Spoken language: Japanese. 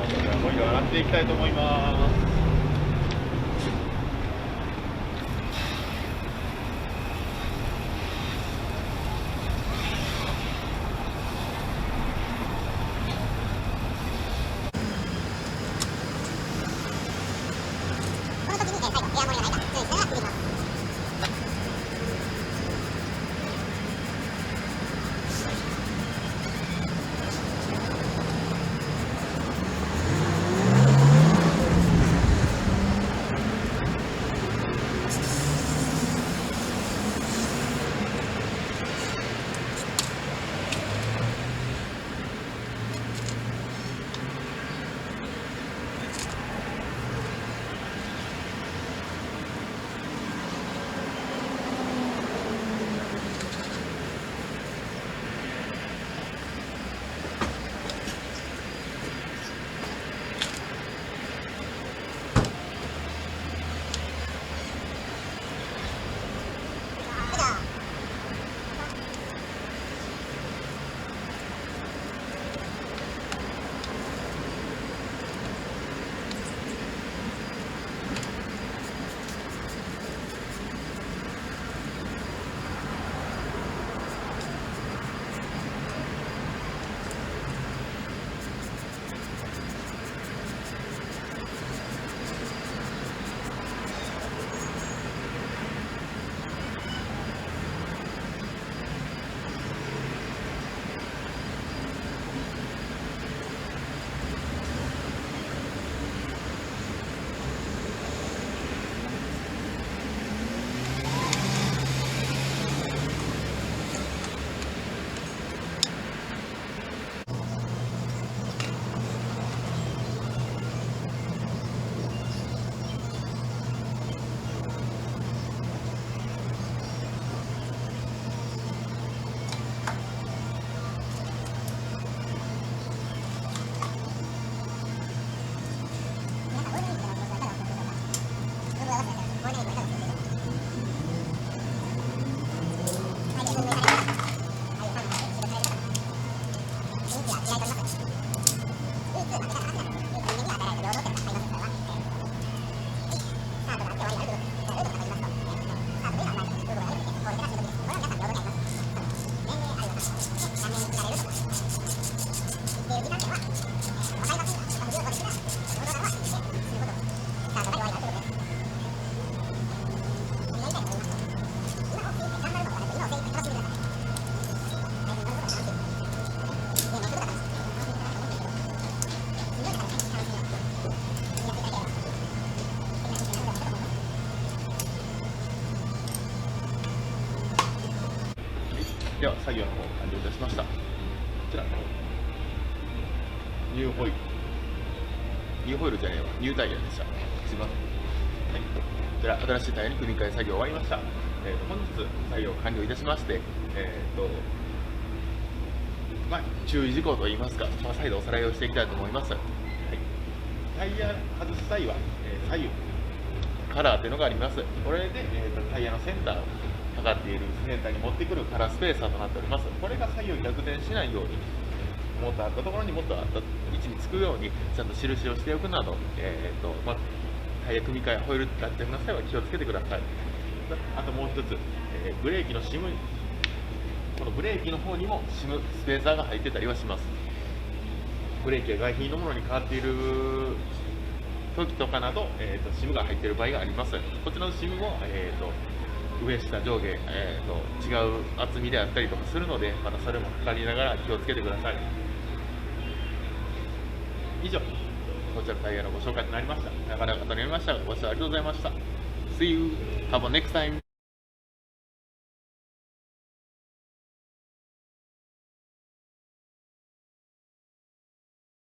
じゃあもう一度洗っていきたいと思います。では作業の方完了いたしました。こちらニューホイール、ニューホイールじゃねえわ、ニュータイヤでした。すいません。はい、こちら新しいタイヤに組み替え作業終わりました。本日作業完了いたしまして、注意事項といいますか、再度おさらいをしていきたいと思います。はい、タイヤ外す際は、左右カラーというのがあります。これで、タイヤのセンターを測っているセンターに持ってくるカラースペーサーとなっております。これが左右逆転しないように、もっとあったところにもっとあった位置につくようにちゃんと印をしておくなど、タイヤ組み替え、ホイール脱着の際は気をつけてください。あともう一つ、ブレーキのシム、このブレーキの方にもシムスペーサーが入ってたりはします。ブレーキが外品のものに変わっている時とかなど、シムが入っている場合があります。こちらのシムも、上下上下、違う厚みであったりとかするので、またそれも測りながら気をつけてください。以上、こちらのタイヤのご紹介となりました。なかなかとなりましたが、ご視聴ありがとうございました。See you! Have a next time!